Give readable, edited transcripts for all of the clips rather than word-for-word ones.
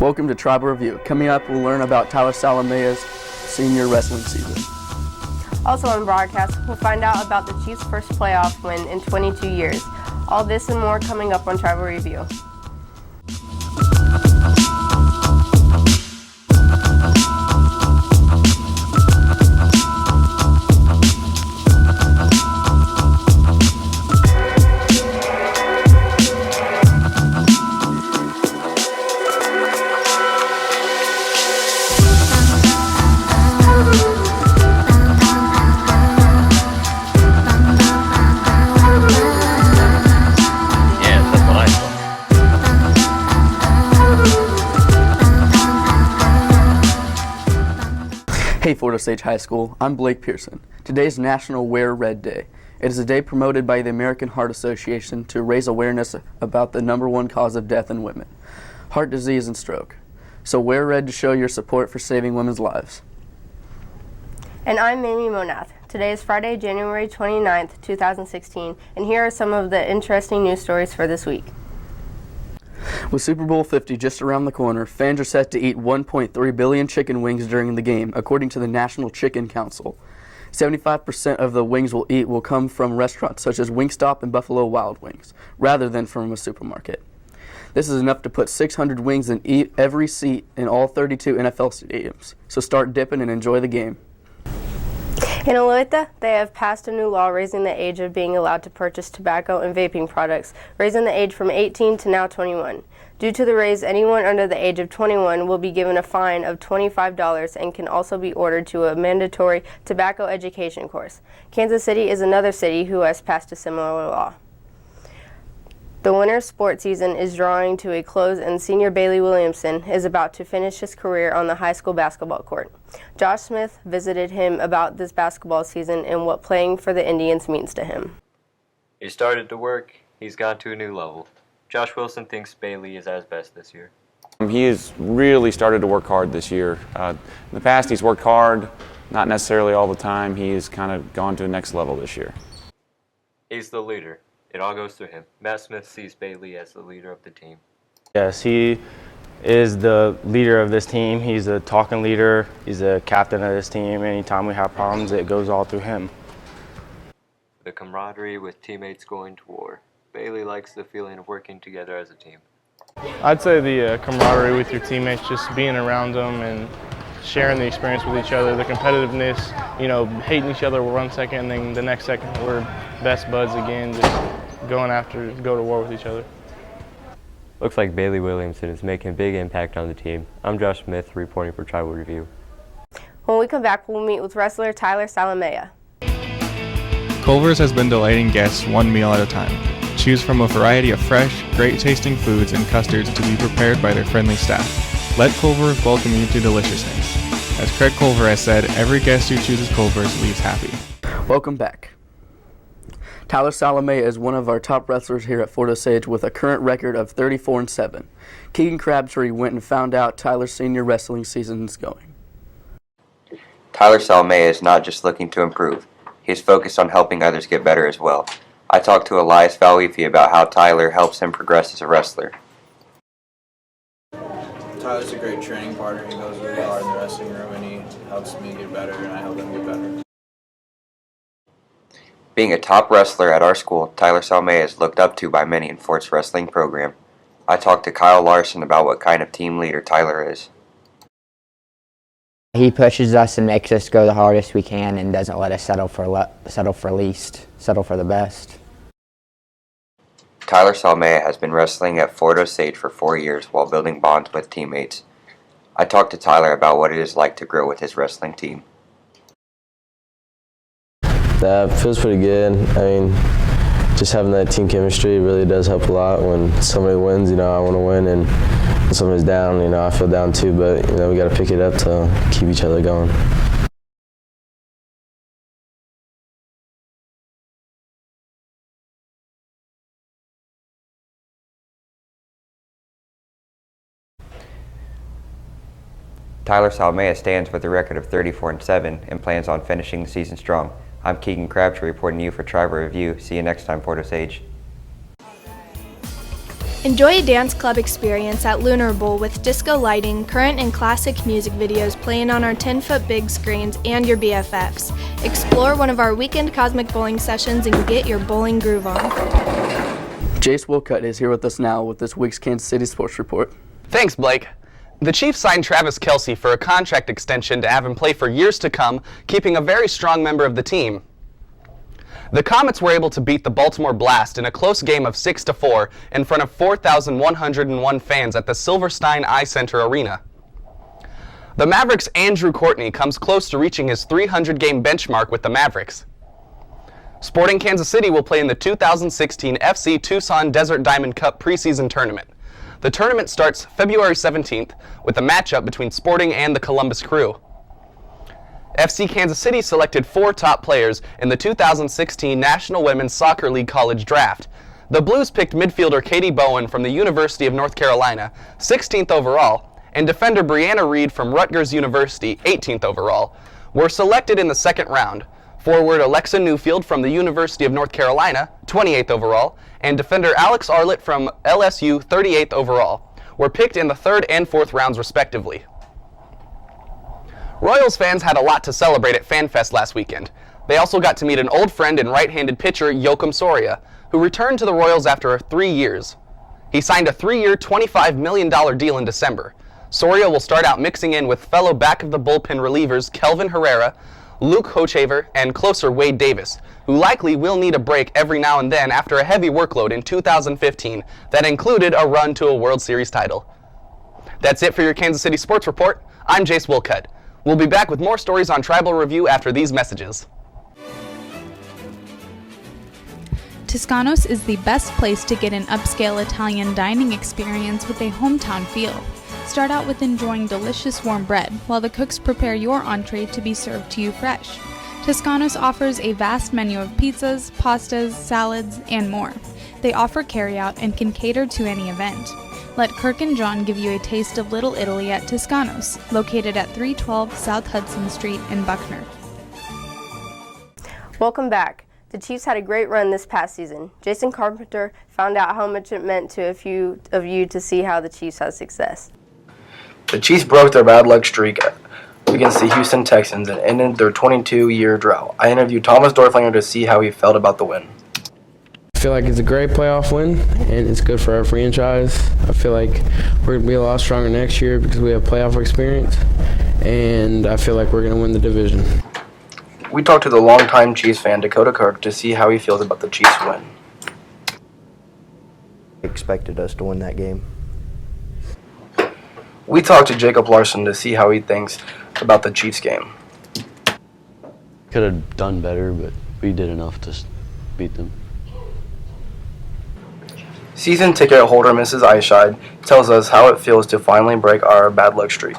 Welcome to Tribal Review. Coming up, we'll learn about Tyler Salamea's senior wrestling season. Also on broadcast, we'll find out about the Chiefs' first playoff win in 22 years. All this and more coming up on Tribal Review. Hey Fort Osage High School, I'm Blake Pearson. Today is National Wear Red Day. It is a day promoted by the American Heart Association to raise awareness about the #1 cause of death in women, heart disease and stroke. So wear red to show your support for saving women's lives. And I'm Mamie Monath. Today is Friday, January 29th, 2016, and here are some of the interesting news stories for this week. With Super Bowl 50 just around the corner, fans are set to eat 1.3 billion chicken wings during the game, according to the National Chicken Council. 75% of the wings we'll eat will come from restaurants such as Wingstop and Buffalo Wild Wings, rather than from a supermarket. This is enough to put 600 wings in every seat in all 32 NFL stadiums. So start dipping and enjoy the game. In Olathe, they have passed a new law raising the age of being allowed to purchase tobacco and vaping products, raising the age from 18 to now 21. Due to the raise, anyone under the age of 21 will be given a fine of $25 and can also be ordered to a mandatory tobacco education course. Kansas City is another city who has passed a similar law. The winter sports season is drawing to a close, and senior Bailey Williamson is about to finish his career on the high school basketball court. Josh Smith visited him about this basketball season and what playing for the Indians means to him. He started to work. He's gone to a new level. Josh Wilson thinks Bailey is at his best this year. He has really started to work hard this year. In the past, he's worked hard, not necessarily all the time. He's kind of gone to the next level this year. He's the leader. It all goes through him. Matt Smith sees Bailey as the leader of the team. Yes, he is the leader of this team. He's a talking leader. He's a captain of this team. Anytime we have problems, it goes all through him. The camaraderie with teammates going to war. Bailey likes the feeling of working together as a team. I'd say the camaraderie with your teammates, just being around them and sharing the experience with each other, the competitiveness, hating each other 1 second and then the next second we're best buds again, just go to war with each other. Looks like Bailey Williamson is making a big impact on the team. I'm Josh Smith reporting for Tribal Review. When we come back, we'll meet with wrestler Tyler Salamea. Culver's has been delighting guests one meal at a time. Choose from a variety of fresh, great-tasting foods and custards to be prepared by their friendly staff. Let Culver's welcome you to deliciousness. As Craig Culver has said, every guest who chooses Culver's leaves happy. Welcome back. Tyler Salamea is one of our top wrestlers here at Fort Osage with a current record of 34-7. Keegan Crabtree went and found out Tyler's senior wrestling season is going. Tyler Salamea is not just looking to improve. He is focused on helping others get better as well. I talked to Elias Valifi about how Tyler helps him progress as a wrestler. Tyler's a great training partner. He goes really hard in the wrestling room and he helps me get better and I help him get better. Being a top wrestler at our school, Tyler Salamea is looked up to by many in Fort's wrestling program. I talked to Kyle Larson about what kind of team leader Tyler is. He pushes us and makes us go the hardest we can and doesn't let us settle for least, settle for the best. Tyler Salamea has been wrestling at Fort Osage for 4 years while building bonds with teammates. I talked to Tyler about what it is like to grow with his wrestling team. That feels pretty good. I mean, just having that team chemistry really does help a lot. When somebody wins, I want to win, and when somebody's down, I feel down too, but we got to pick it up to keep each other going. Tyler Salamea stands with a record of 34-7 and plans on finishing the season strong. I'm Keegan Crabtree reporting to you for Tribal Review. See you next time, Fort Osage. Enjoy a dance club experience at Lunar Bowl with disco lighting, current and classic music videos playing on our 10-foot big screens, and your BFFs. Explore one of our weekend Cosmic Bowling sessions and get your bowling groove on. Jace Wilcutt is here with us now with this week's Kansas City Sports Report. Thanks, Blake. The Chiefs signed Travis Kelce for a contract extension to have him play for years to come, keeping a very strong member of the team. The Comets were able to beat the Baltimore Blast in a close game of 6-4 in front of 4,101 fans at the Silverstein Eye Center Arena. The Mavericks' Andrew Courtney comes close to reaching his 300-game benchmark with the Mavericks. Sporting Kansas City will play in the 2016 FC Tucson Desert Diamond Cup preseason tournament. The tournament starts February 17th with a matchup between Sporting and the Columbus Crew. FC Kansas City selected 4 top players in the 2016 National Women's Soccer League College Draft. The Blues picked midfielder Katie Bowen from the University of North Carolina, 16th overall, and defender Brianna Reed from Rutgers University, 18th overall, were selected in the second round. Forward Alexa Newfield from the University of North Carolina, 28th overall, and defender Alex Arlett from LSU, 38th overall, were picked in the 3rd and 4th rounds respectively. Royals fans had a lot to celebrate at FanFest last weekend. They also got to meet an old friend and right-handed pitcher Joakim Soria, who returned to the Royals after 3 years. He signed a 3-year, $25 million deal in December. Soria will start out mixing in with fellow back-of-the-bullpen relievers Kelvin Herrera, Luke Hochevar, and closer Wade Davis, who likely will need a break every now and then after a heavy workload in 2015 that included a run to a World Series title. That's it for your Kansas City Sports Report. I'm Jace Wilcutt. We'll be back with more stories on Tribal Review after these messages. Toscanos is the best place to get an upscale Italian dining experience with a hometown feel. Start out with enjoying delicious warm bread while the cooks prepare your entree to be served to you fresh. Toscanos offers a vast menu of pizzas, pastas, salads, and more. They offer carryout and can cater to any event. Let Kirk and John give you a taste of Little Italy at Toscanos, located at 312 South Hudson Street in Buckner. Welcome back. The Chiefs had a great run this past season. Jason Carpenter found out how much it meant to a few of you to see how the Chiefs had success. The Chiefs broke their bad luck streak against the Houston Texans and ended their 22-year drought. I interviewed Thomas Dorflinger to see how he felt about the win. I feel like it's a great playoff win, and it's good for our franchise. I feel like we're going to be a lot stronger next year because we have playoff experience, and I feel like we're going to win the division. We talked to the longtime Chiefs fan Dakota Kirk to see how he feels about the Chiefs win. Expected us to win that game. We talked to Jacob Larson to see how he thinks about the Chiefs game. Could have done better, but we did enough to beat them. Season ticket holder Mrs. Eyeshide tells us how it feels to finally break our bad luck streak.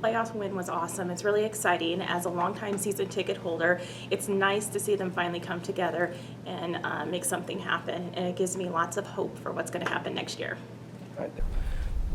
Playoff win was awesome. It's really exciting. As a longtime season ticket holder, it's nice to see them finally come together and make something happen, and it gives me lots of hope for what's going to happen next year.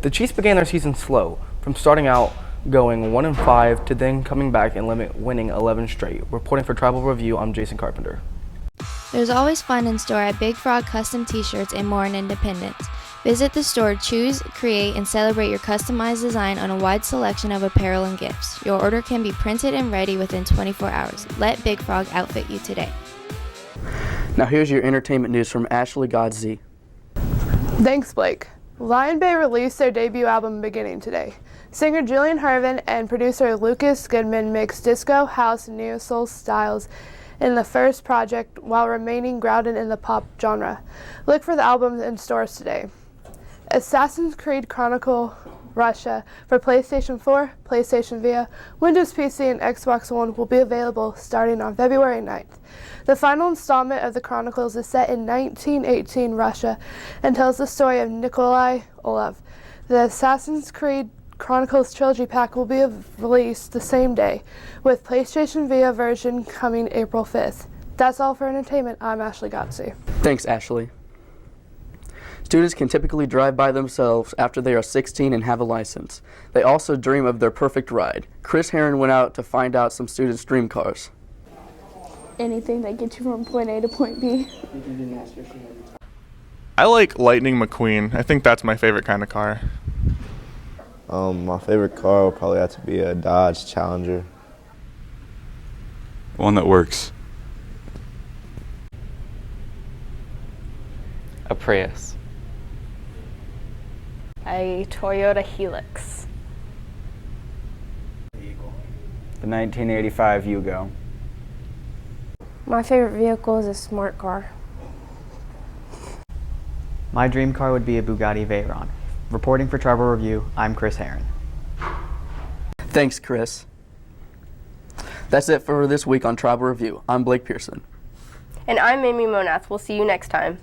The Chiefs began their season slow, from starting out going 1-5 to then coming back and winning 11 straight. Reporting for Tribal Review, I'm Jason Carpenter. There's always fun in store at Big Frog Custom T-shirts and more in Independence. Visit the store, choose, create, and celebrate your customized design on a wide selection of apparel and gifts. Your order can be printed and ready within 24 hours. Let Big Frog outfit you today. Now here's your entertainment news from Ashley Godsey. Thanks, Blake. Lion Bay released their debut album beginning today. Singer Julian Hervin and producer Lucas Goodman mixed disco, house, and neo-soul styles in the first project while remaining grounded in the pop genre. Look for the album in stores today. Assassin's Creed Chronicle Russia for PlayStation 4, PlayStation Vita, Windows PC, and Xbox One will be available starting on February 9th. The final installment of the Chronicles is set in 1918 Russia and tells the story of Nikolai Orlov. The Assassin's Creed Chronicles Trilogy Pack will be released the same day, with PlayStation Vita version coming April 5th. That's all for entertainment. I'm Ashley Gotsey. Thanks, Ashley. Students can typically drive by themselves after they are 16 and have a license. They also dream of their perfect ride. Chris Heron went out to find out some students' dream cars. Anything that gets you from point A to point B. I like Lightning McQueen. I think that's my favorite kind of car. My favorite car would probably have to be a Dodge Challenger. One that works. A Prius. A Toyota Helix. The 1985 Yugo. My favorite vehicle is a smart car. My dream car would be a Bugatti Veyron. Reporting for Tribal Review, I'm Chris Herron. Thanks, Chris. That's it for this week on Tribal Review. I'm Blake Pearson. And I'm Amy Monath. We'll see you next time.